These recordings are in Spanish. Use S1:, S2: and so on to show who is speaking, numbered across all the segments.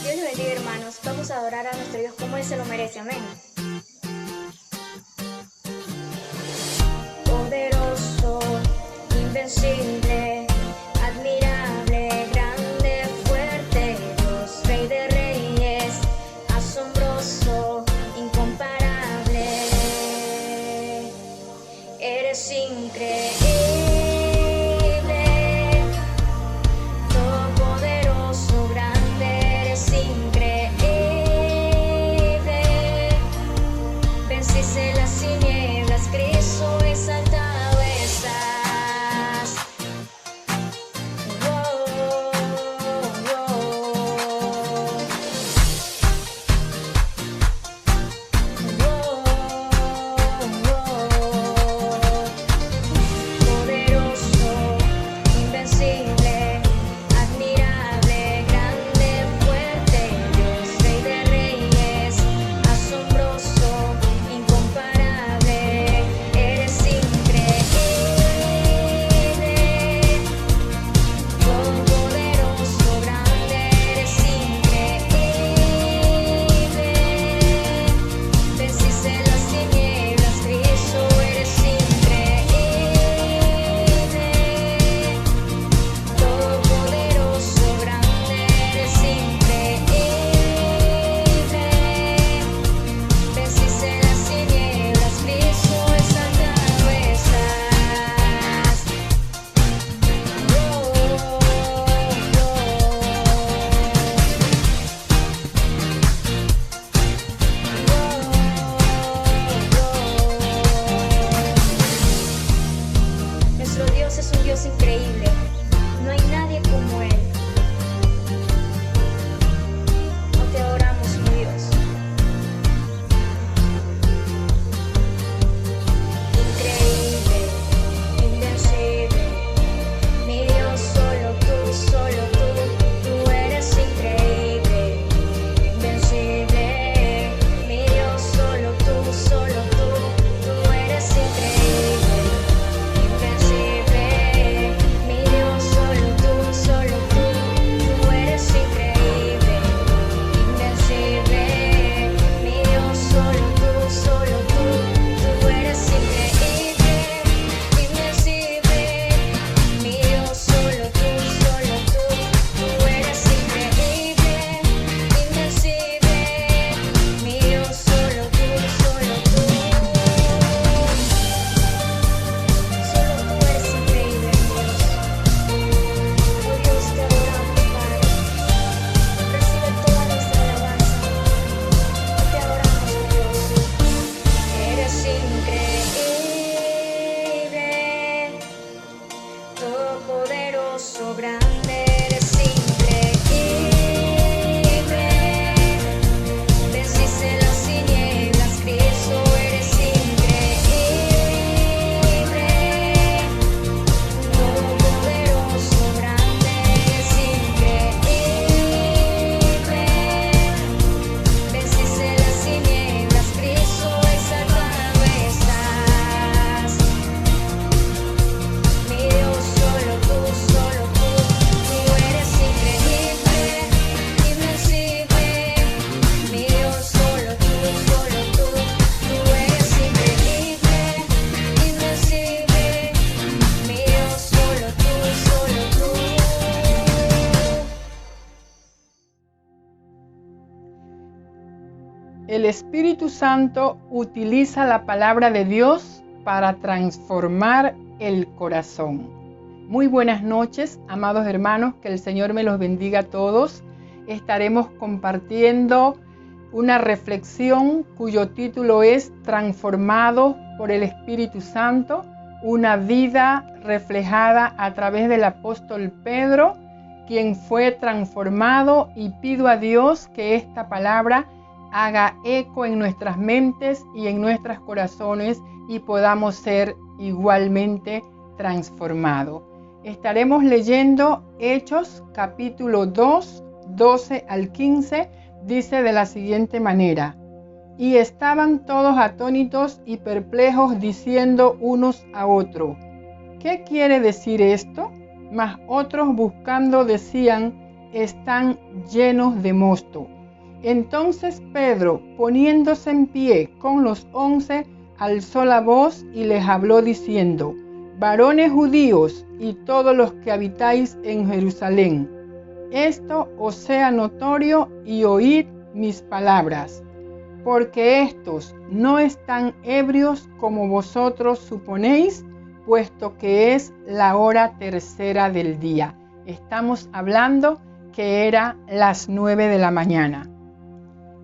S1: Dios les bendiga, hermanos. Vamos a adorar a nuestro Dios como Él se lo merece. Amén. Poderoso, invencible, admirable, grande, fuerte, Dios, Rey de reyes, asombroso, incomparable. Eres increíble. Venciste las tinieblas, Cristo exaltado estás.
S2: el Espíritu Santo utiliza la palabra de Dios para transformar el corazón. Muy buenas noches, amados hermanos, que el Señor me los bendiga a todos. Estaremos compartiendo una reflexión cuyo título es Transformado por el Espíritu Santo, una vida reflejada a través del apóstol Pedro, quien fue transformado, y pido a Dios que esta palabra haga eco en nuestras mentes y en nuestros corazones y podamos ser igualmente transformados. Estaremos leyendo Hechos capítulo 2, 12 al 15, dice de la siguiente manera: y estaban todos atónitos y perplejos, diciendo unos a otros: ¿qué quiere decir esto? Mas otros buscando decían: están llenos de mosto. Entonces Pedro, poniéndose en pie con los 11, alzó la voz y les habló diciendo: varones judíos y todos los que habitáis en Jerusalén, esto os sea notorio y oíd mis palabras, porque estos no están ebrios como vosotros suponéis, puesto que es la hora tercera del día. Estamos hablando que era las 9 de la mañana.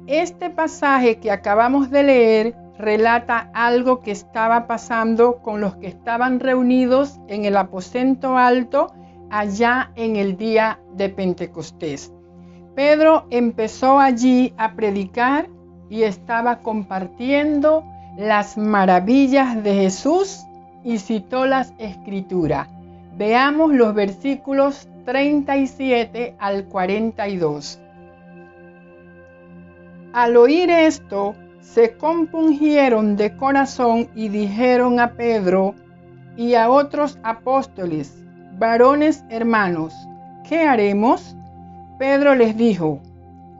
S2: Este pasaje que acabamos de leer relata algo que estaba pasando con los que estaban reunidos en el aposento alto allá en el día de Pentecostés. Pedro empezó allí a predicar y estaba compartiendo las maravillas de Jesús y citó las Escrituras. Veamos los versículos 37 al 42. Al oír esto, se compungieron de corazón y dijeron a Pedro y a otros apóstoles: varones hermanos, ¿qué haremos? Pedro les dijo: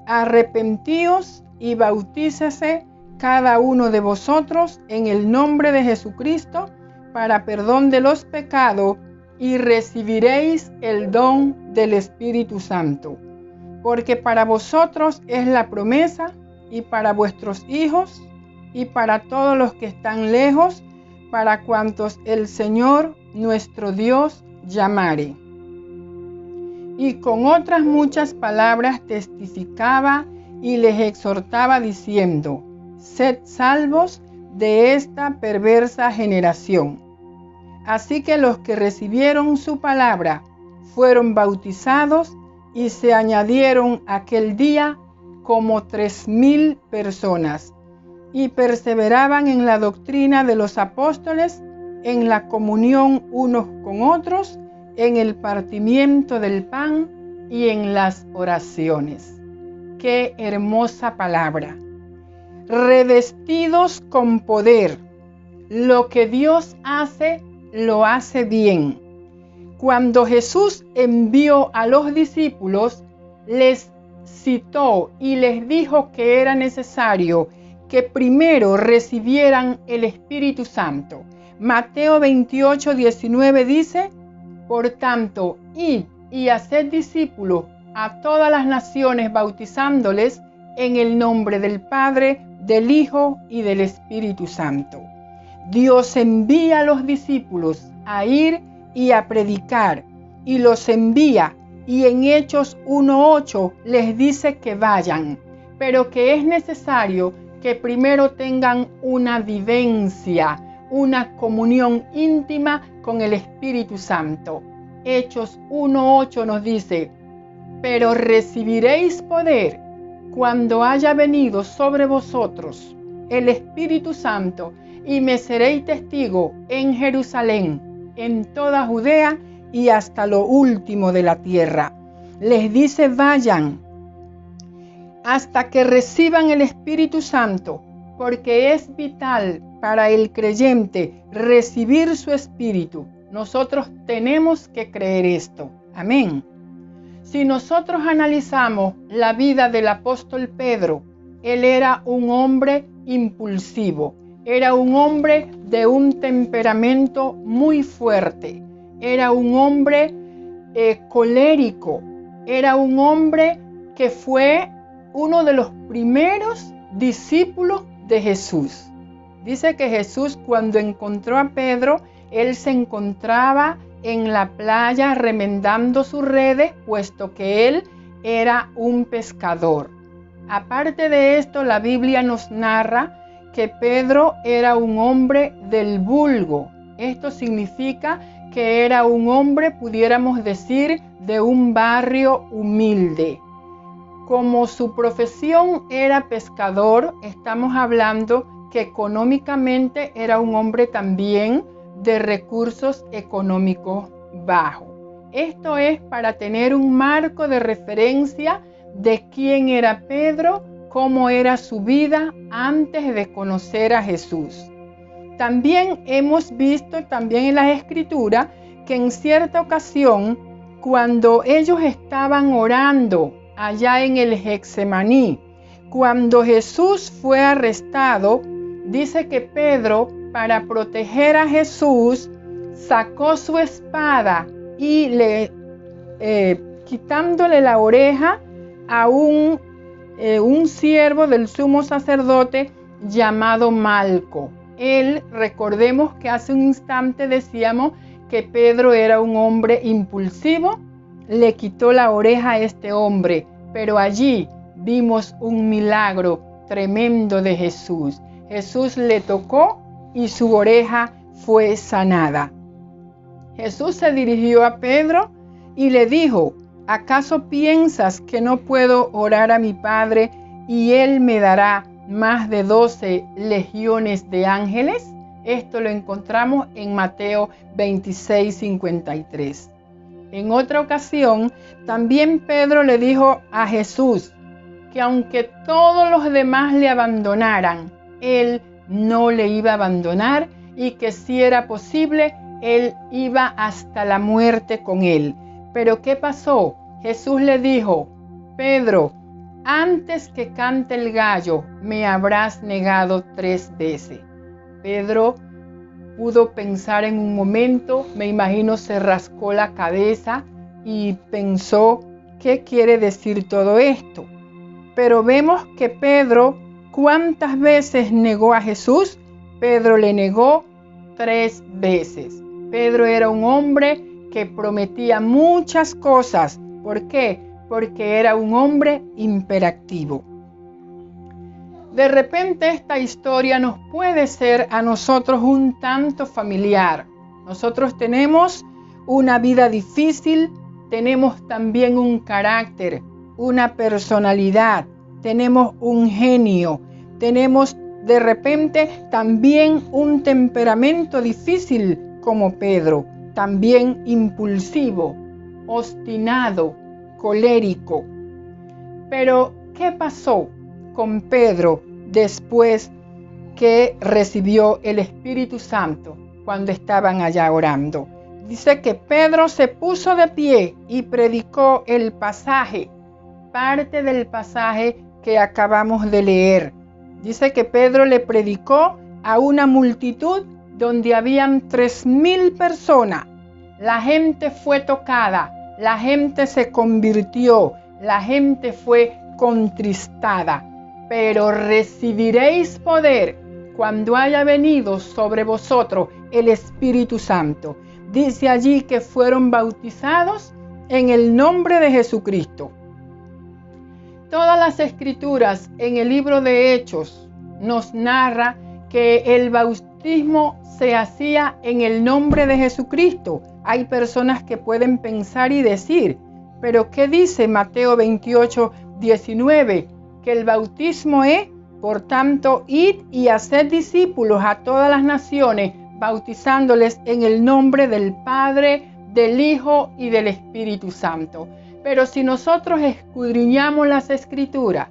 S2: arrepentíos y bautícese cada uno de vosotros en el nombre de Jesucristo para perdón de los pecados, y recibiréis el don del Espíritu Santo, porque para vosotros es la promesa, y para vuestros hijos, y para todos los que están lejos, para cuantos el Señor nuestro Dios llamare. Y con otras muchas palabras testificaba y les exhortaba diciendo: sed salvos de esta perversa generación. Así que los que recibieron su palabra fueron bautizados, y se añadieron aquel día como 3,000 personas, y perseveraban en la doctrina de los apóstoles, en la comunión unos con otros, en el partimiento del pan y en las oraciones. ¡Qué hermosa palabra! Revestidos con poder. Lo que Dios hace, lo hace bien. Cuando Jesús envió a los discípulos, les citó y les dijo que era necesario que primero recibieran el Espíritu Santo. Mateo 28, 19 dice: por tanto, id y haced discípulos a todas las naciones, bautizándoles en el nombre del Padre, del Hijo y del Espíritu Santo. Dios envía a los discípulos a ir y a predicar, y los envía, y en Hechos 1:8 les dice que vayan, pero que es necesario que primero tengan una vivencia, una comunión íntima con el Espíritu Santo. Hechos 1:8 nos dice: pero recibiréis poder cuando haya venido sobre vosotros el Espíritu Santo, y me seréis testigo en Jerusalén, en toda Judea y hasta lo último de la tierra. Les dice: vayan hasta que reciban el Espíritu Santo, porque es vital para el creyente recibir su Espíritu. Nosotros tenemos que creer esto. Amén. Si nosotros analizamos la vida del apóstol Pedro, él era un hombre impulsivo, era un hombre de un temperamento muy fuerte, era un hombre colérico, era un hombre que fue uno de los primeros discípulo de Jesús. Dice que Jesús, cuando encontró a Pedro, él se encontraba en la playa remendando sus redes, puesto que él era un pescador. Aparte de esto, la Biblia nos narra que Pedro era un hombre del vulgo. Esto significa que era un hombre, pudiéramos decir, de un barrio humilde. Como su profesión era pescador, estamos hablando que económicamente era un hombre también de recursos económicos bajos. Esto es para tener un marco de referencia de quién era Pedro, cómo era su vida antes de conocer a Jesús. También hemos visto en las Escrituras que en cierta ocasión, cuando ellos estaban orando allá en el Getsemaní, cuando Jesús fue arrestado, dice que Pedro, para proteger a Jesús, sacó su espada y quitándole la oreja a un siervo del sumo sacerdote llamado Malco. Él, recordemos que hace un instante decíamos que Pedro era un hombre impulsivo, le quitó la oreja a este hombre, pero allí vimos un milagro tremendo de Jesús. Jesús le tocó y su oreja fue sanada. Jesús se dirigió a Pedro y le dijo: ¿acaso piensas que no puedo orar a mi Padre y Él me dará más de 12 legiones de ángeles? Esto lo encontramos en Mateo 26:53. En otra ocasión, también Pedro le dijo a Jesús que aunque todos los demás le abandonaran, Él no le iba a abandonar y que si era posible, Él iba hasta la muerte con él. Pero ¿qué pasó? Jesús le dijo: Pedro, antes que cante el gallo, me habrás negado 3 veces. Pedro pudo pensar en un momento, me imagino se rascó la cabeza y pensó: ¿qué quiere decir todo esto? Pero vemos que Pedro, ¿cuántas veces negó a Jesús? Pedro le negó 3 veces. Pedro era un hombre que prometía muchas cosas. ¿Por qué? Porque era un hombre imperativo. De repente esta historia nos puede ser a nosotros un tanto familiar. Nosotros tenemos una vida difícil, tenemos también un carácter, una personalidad, tenemos un genio, tenemos de repente también un temperamento difícil como Pedro, también impulsivo, obstinado, colérico. Pero, ¿qué pasó con Pedro después que recibió el Espíritu Santo cuando estaban allá orando? Dice que Pedro se puso de pie y predicó el pasaje, parte del pasaje que acabamos de leer. Dice que Pedro le predicó a una multitud donde habían 3,000 personas. La gente fue tocada, la gente se convirtió, la gente fue contristada. Pero recibiréis poder cuando haya venido sobre vosotros el Espíritu Santo. Dice allí que fueron bautizados en el nombre de Jesucristo. Todas las escrituras en el libro de Hechos nos narra que el bautismo se hacía en el nombre de Jesucristo. Hay personas que pueden pensar y decir, pero ¿qué dice Mateo 28:19? Que el bautismo es, por tanto, id y haced discípulos a todas las naciones, bautizándoles en el nombre del Padre, del Hijo y del Espíritu Santo. Pero si nosotros escudriñamos las Escrituras,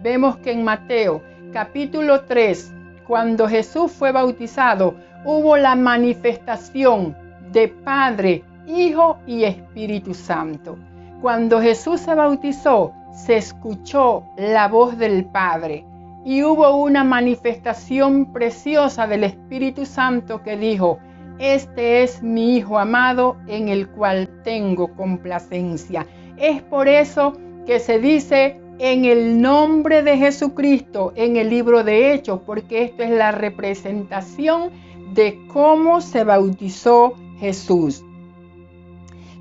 S2: vemos que en Mateo capítulo 3, cuando Jesús fue bautizado, hubo la manifestación de Padre, Hijo y Espíritu Santo. Cuando Jesús se bautizó, se escuchó la voz del Padre y hubo una manifestación preciosa del Espíritu Santo que dijo: este es mi Hijo amado en el cual tengo complacencia. Es por eso que se dice en el nombre de Jesucristo en el libro de Hechos, porque esto es la representación de cómo se bautizó Jesús.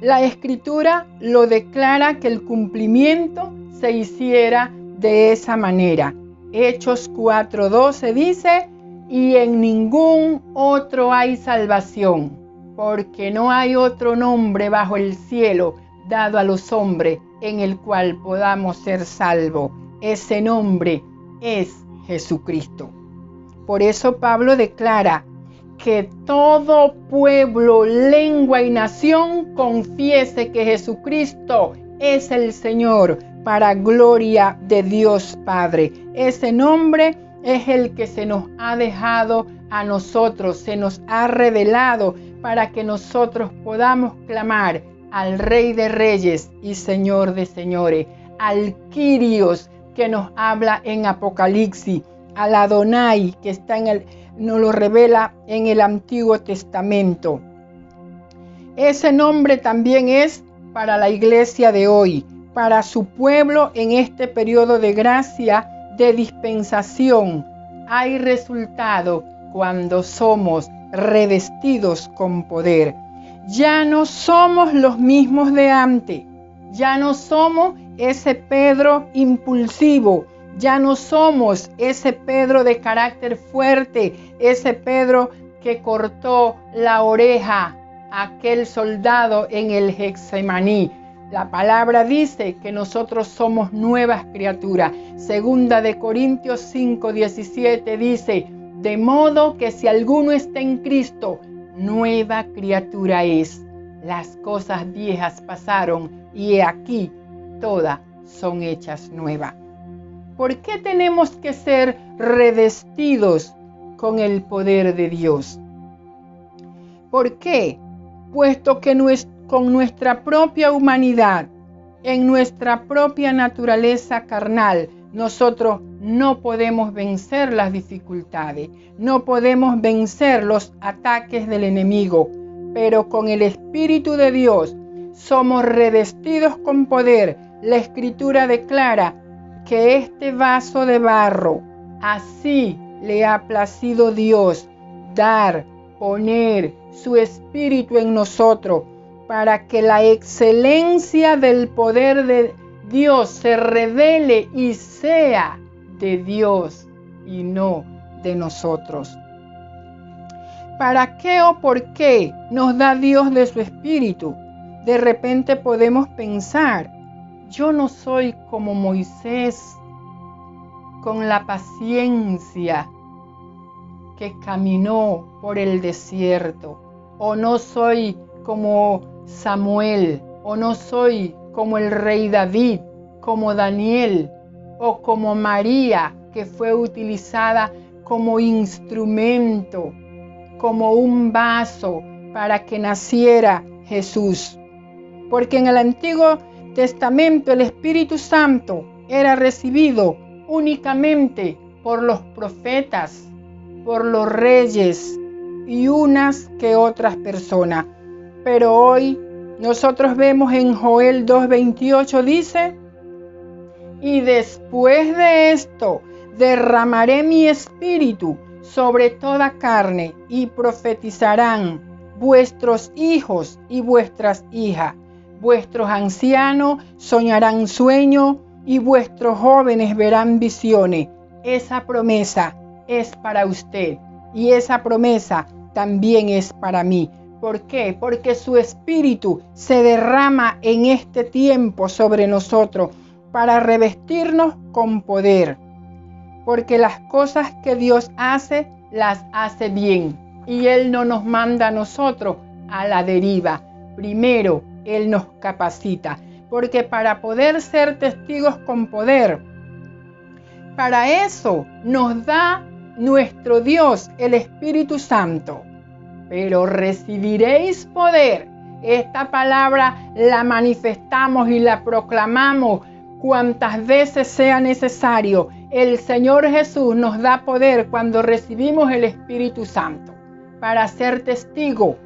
S2: La Escritura lo declara que el cumplimiento se hiciera de esa manera. Hechos 4:12 dice: y en ningún otro hay salvación, porque no hay otro nombre bajo el cielo dado a los hombres en el cual podamos ser salvos. Ese nombre es Jesucristo. Por eso Pablo declara que todo pueblo, lengua y nación confiese que Jesucristo es el Señor, para gloria de Dios Padre. Ese nombre es el que se nos ha dejado a nosotros, se nos ha revelado para que nosotros podamos clamar al Rey de Reyes y Señor de Señores, al Kyrios que nos habla en Apocalipsis, al Adonai que está nos lo revela en el Antiguo Testamento. Ese nombre también es para la iglesia de hoy, para su pueblo en este periodo de gracia, de dispensación. Hay resultado cuando somos revestidos con poder. Ya no somos los mismos de antes. Ya no somos ese Pedro impulsivo. Ya no somos ese Pedro de carácter fuerte, ese Pedro que cortó la oreja a aquel soldado en el Getsemaní. La palabra dice que nosotros somos nuevas criaturas. Segunda de Corintios 5:17 dice: de modo que si alguno está en Cristo, nueva criatura es. Las cosas viejas pasaron y he aquí, todas son hechas nuevas. ¿Por qué tenemos que ser revestidos con el poder de Dios? ¿Por qué? Puesto que con nuestra propia humanidad, en nuestra propia naturaleza carnal, nosotros no podemos vencer las dificultades, no podemos vencer los ataques del enemigo, pero con el Espíritu de Dios somos revestidos con poder. La Escritura declara que este vaso de barro, así le ha placido Dios dar, poner su Espíritu en nosotros, para que la excelencia del poder de Dios se revele y sea de Dios y no de nosotros. ¿Para qué o por qué nos da Dios de su Espíritu? De repente podemos pensar: yo no soy como Moisés, con la paciencia que caminó por el desierto, o no soy como Samuel, o no soy como el rey David, como Daniel, o como María, que fue utilizada como instrumento, como un vaso para que naciera Jesús. Porque en el Antiguo Testamento el Espíritu Santo era recibido únicamente por los profetas, por los reyes y unas que otras personas. Pero hoy nosotros vemos en Joel 2:28 dice: y después de esto derramaré mi espíritu sobre toda carne, y profetizarán vuestros hijos y vuestras hijas, vuestros ancianos soñarán sueños, y vuestros jóvenes verán visiones. Esa promesa es para usted, y esa promesa también es para mí. ¿Por qué? Porque su espíritu se derrama en este tiempo sobre nosotros para revestirnos con poder. Porque las cosas que Dios hace, las hace bien. Y Él no nos manda a nosotros a la deriva. Primero, Él nos capacita. Porque para poder ser testigos con poder, para eso nos da nuestro Dios, el Espíritu Santo. Pero recibiréis poder. Esta palabra la manifestamos y la proclamamos cuantas veces sea necesario. El Señor Jesús nos da poder cuando recibimos el Espíritu Santo para ser testigo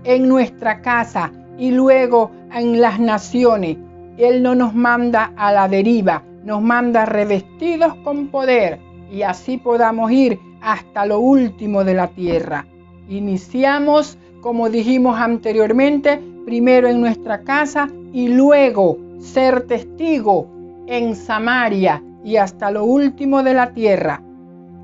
S2: en nuestra casa y luego en las naciones. Él no nos manda a la deriva, nos manda revestidos con poder y así podamos ir hasta lo último de la tierra. Iniciamos, como dijimos anteriormente, primero en nuestra casa y luego ser testigo en Samaria y hasta lo último de la tierra.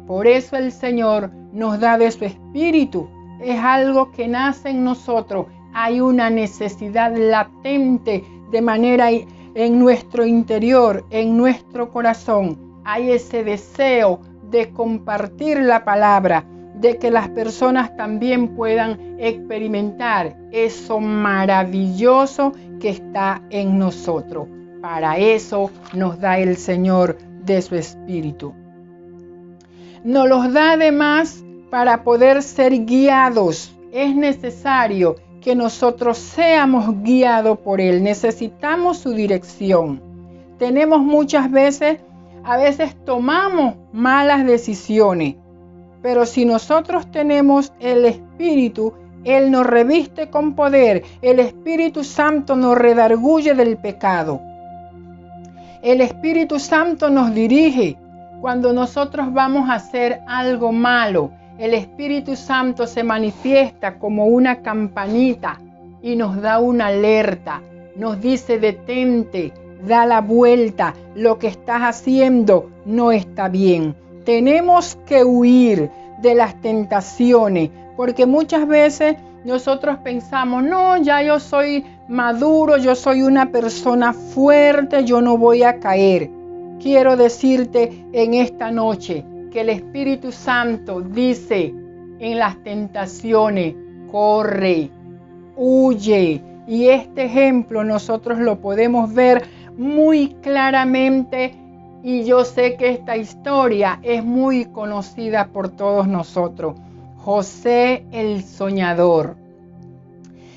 S2: Por eso el Señor nos da de su espíritu. Es algo que nace en nosotros. Hay una necesidad latente de manera en nuestro interior, en nuestro corazón. Hay ese deseo de compartir la palabra, de que las personas también puedan experimentar eso maravilloso que está en nosotros. Para eso nos da el Señor de su espíritu. Nos los da además para poder ser guiados. Es necesario que nosotros seamos guiados por Él. Necesitamos su dirección. Tenemos a veces tomamos malas decisiones, pero si nosotros tenemos el Espíritu, Él nos reviste con poder. El Espíritu Santo nos redarguye del pecado. El Espíritu Santo nos dirige cuando nosotros vamos a hacer algo malo. El Espíritu Santo se manifiesta como una campanita y nos da una alerta. Nos dice: detente, da la vuelta, lo que estás haciendo no está bien. Tenemos que huir de las tentaciones, porque muchas veces nosotros pensamos: no, ya yo soy maduro, yo soy una persona fuerte, yo no voy a caer. Quiero decirte en esta noche que el Espíritu Santo dice en las tentaciones: corre, huye. Y este ejemplo nosotros lo podemos ver muy claramente, y yo sé que esta historia es muy conocida por todos nosotros. José el soñador.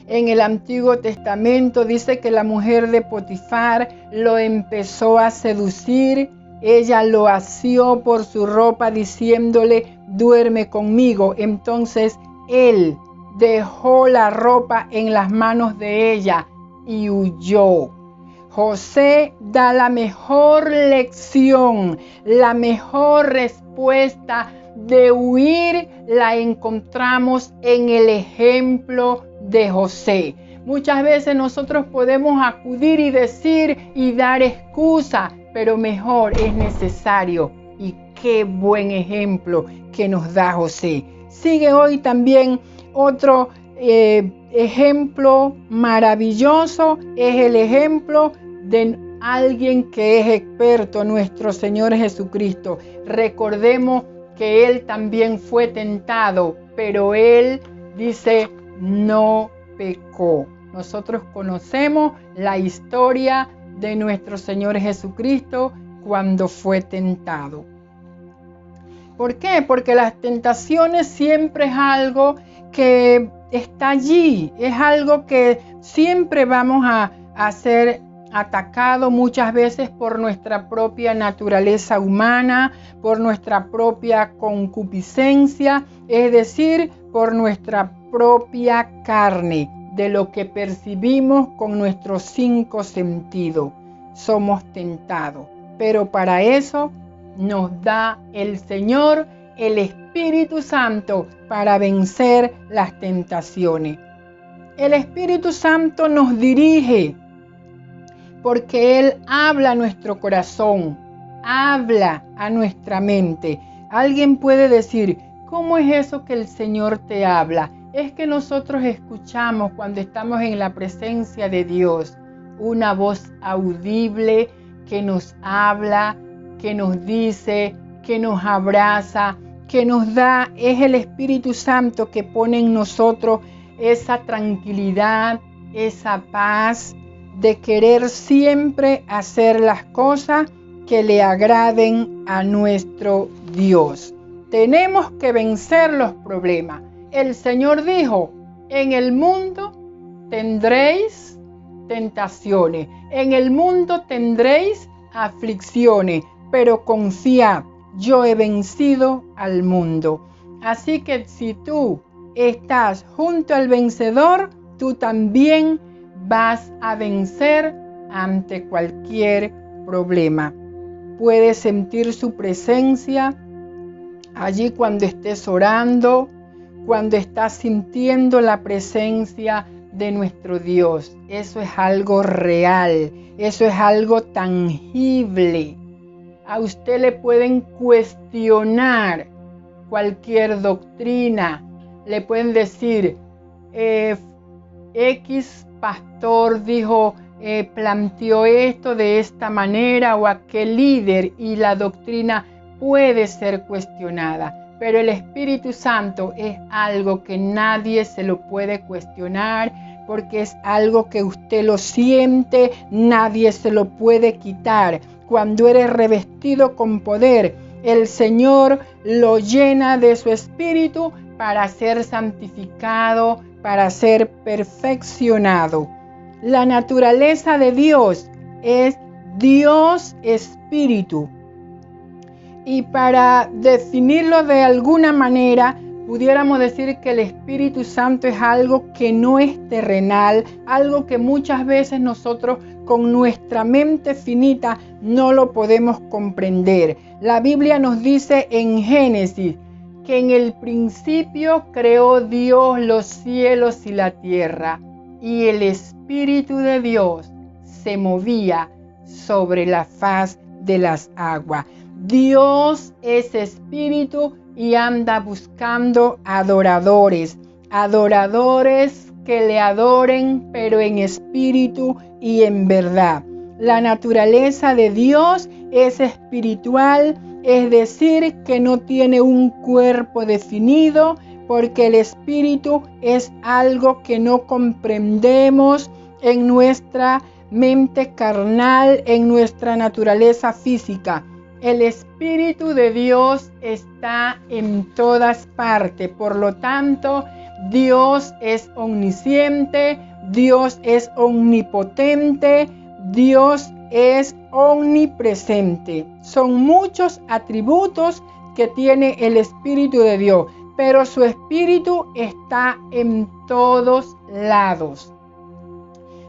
S2: En el Antiguo Testamento dice que la mujer de Potifar lo empezó a seducir. Ella lo asió por su ropa diciéndole: duerme conmigo. Entonces él dejó la ropa en las manos de ella y huyó. José da la mejor lección, la mejor respuesta de huir la encontramos en el ejemplo de José. Muchas veces nosotros podemos acudir y decir y dar excusa, pero mejor es necesario. Y qué buen ejemplo que nos da José. Sigue hoy también otro ejemplo maravilloso, es el ejemplo de alguien que es experto, nuestro Señor Jesucristo. Recordemos que Él también fue tentado, pero Él dice: no pecó. Nosotros conocemos la historia de nuestro Señor Jesucristo cuando fue tentado. ¿Por qué? Porque las tentaciones siempre es algo que está allí, es algo que siempre vamos a ser atacados muchas veces por nuestra propia naturaleza humana, por nuestra propia concupiscencia, es decir, por nuestra propia carne, de lo que percibimos con nuestros 5 sentidos. Somos tentados, pero para eso nos da el Señor el Espíritu Santo para vencer las tentaciones. El Espíritu Santo nos dirige porque Él habla a nuestro corazón, habla a nuestra mente. Alguien puede decir: ¿cómo es eso que el Señor te habla? Es que nosotros escuchamos cuando estamos en la presencia de Dios una voz audible que nos habla, que nos dice, que nos abraza, que nos da. Es el Espíritu Santo que pone en nosotros esa tranquilidad, esa paz de querer siempre hacer las cosas que le agraden a nuestro Dios. Tenemos que vencer los problemas. El Señor dijo: en el mundo tendréis tentaciones, en el mundo tendréis aflicciones, pero confiad, yo he vencido al mundo. Así que si tú estás junto al vencedor, tú también vas a vencer ante cualquier problema. puedes sentir su presencia allí cuando estés orando, cuando estás sintiendo la presencia de nuestro Dios. Eso es algo real, eso es algo tangible. A usted le pueden cuestionar cualquier doctrina, le pueden decir, X pastor dijo, planteó esto de esta manera, o aquel líder, y la doctrina puede ser cuestionada. Pero el Espíritu Santo es algo que nadie se lo puede cuestionar, porque es algo que usted lo siente, nadie se lo puede quitar. Cuando eres revestido con poder, el Señor lo llena de su Espíritu para ser santificado, para ser perfeccionado. La naturaleza de Dios es Dios Espíritu. Y para definirlo de alguna manera, pudiéramos decir que el Espíritu Santo es algo que no es terrenal, algo que muchas veces nosotros con nuestra mente finita no lo podemos comprender. La Biblia nos dice en Génesis que en el principio creó Dios los cielos y la tierra, y el Espíritu de Dios se movía sobre la faz de las aguas. Dios es espíritu y anda buscando adoradores que le adoren, pero en espíritu y en verdad. La naturaleza de Dios es espiritual, es decir, que no tiene un cuerpo definido, porque el espíritu es algo que no comprendemos en nuestra mente carnal, en nuestra naturaleza física. El Espíritu de Dios está en todas partes, por lo tanto, Dios es omnisciente, Dios es omnipotente, Dios es omnipresente. Son muchos atributos que tiene el Espíritu de Dios, pero su Espíritu está en todos lados.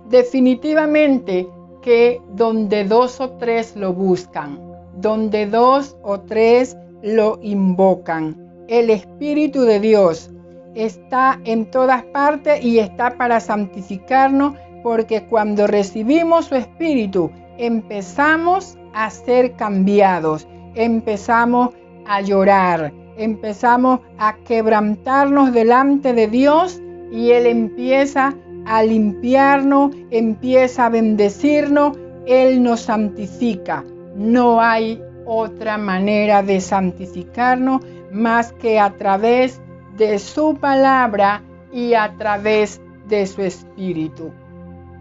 S2: Definitivamente que donde 2 o 3 lo buscan, donde 2 o 3 lo invocan, el Espíritu de Dios está en todas partes y está para santificarnos, porque cuando recibimos su Espíritu empezamos a ser cambiados, empezamos a llorar, empezamos a quebrantarnos delante de Dios, y Él empieza a limpiarnos, empieza a bendecirnos, Él nos santifica. No hay otra manera de santificarnos más que a través de su palabra y a través de su Espíritu.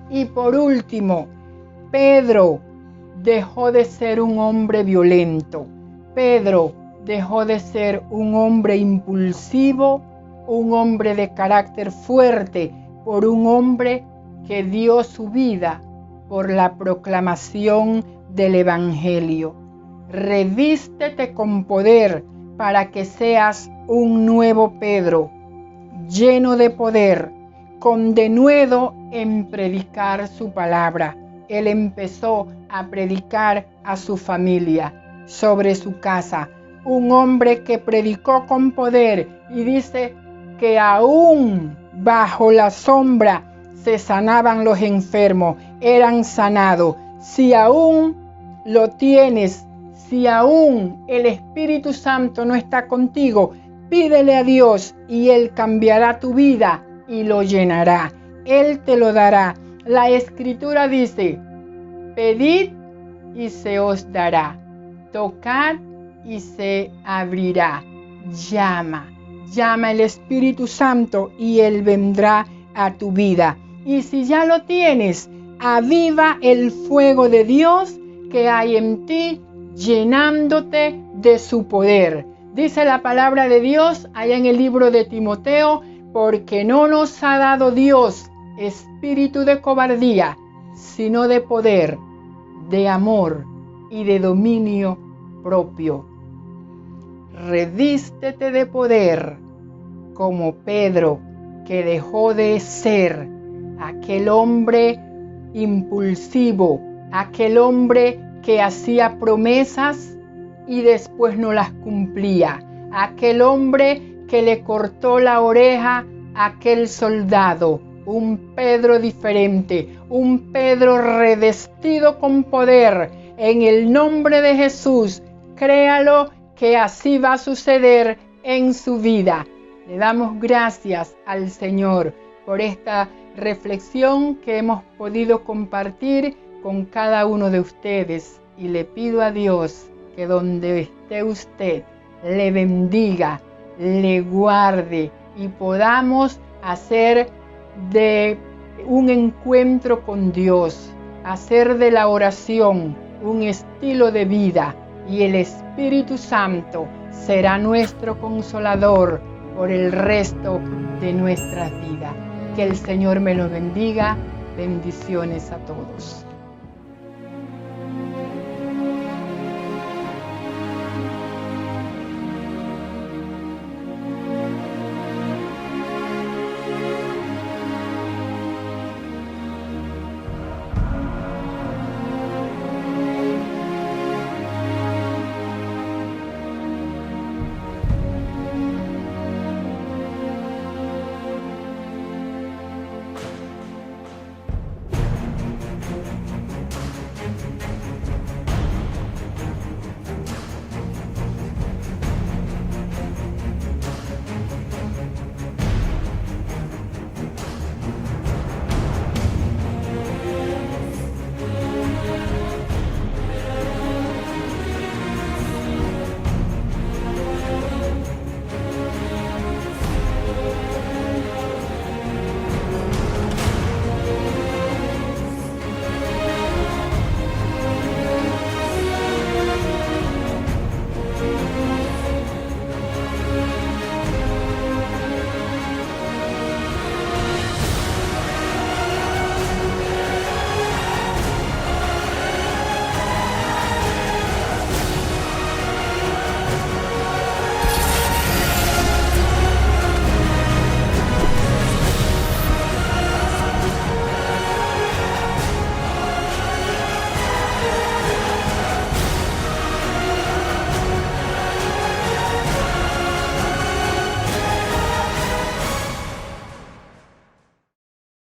S2: Y por último, Pedro dejó de ser un hombre violento. Pedro dejó de ser un hombre impulsivo, un hombre de carácter fuerte, por un hombre que dio su vida por la proclamación del Evangelio. Revístete con poder para que seas un nuevo Pedro, lleno de poder, con denuedo en predicar su palabra. Él empezó a predicar a su familia, sobre su casa. Un hombre que predicó con poder, y dice que aún bajo la sombra se sanaban los enfermos, eran sanados. Si aún lo tienes, si aún el Espíritu Santo no está contigo, pídele a Dios y Él cambiará tu vida y lo llenará. Él te lo dará. La Escritura dice: pedid y se os dará, tocad y se abrirá. Llama el Espíritu Santo y Él vendrá a tu vida. Y si ya lo tienes, aviva el fuego de Dios que hay en ti, llenándote de su poder. Dice la palabra de Dios allá en el libro de Timoteo: porque no nos ha dado Dios espíritu de cobardía, sino de poder, de amor y de dominio propio. Revístete de poder como Pedro, que dejó de ser aquel hombre impulsivo, aquel hombre que hacía promesas y después no las cumplía. Aquel hombre que le cortó la oreja a aquel soldado. Un Pedro diferente, un Pedro revestido con poder. En el nombre de Jesús, créalo que así va a suceder en su vida. Le damos gracias al Señor por esta reflexión que hemos podido compartir con cada uno de ustedes. Y le pido a Dios que donde esté usted, le bendiga, le guarde y podamos hacer de un encuentro con Dios, hacer de la oración un estilo de vida, y el Espíritu Santo será nuestro consolador por el resto de nuestras vidas. Que el Señor me los bendiga. Bendiciones a todos.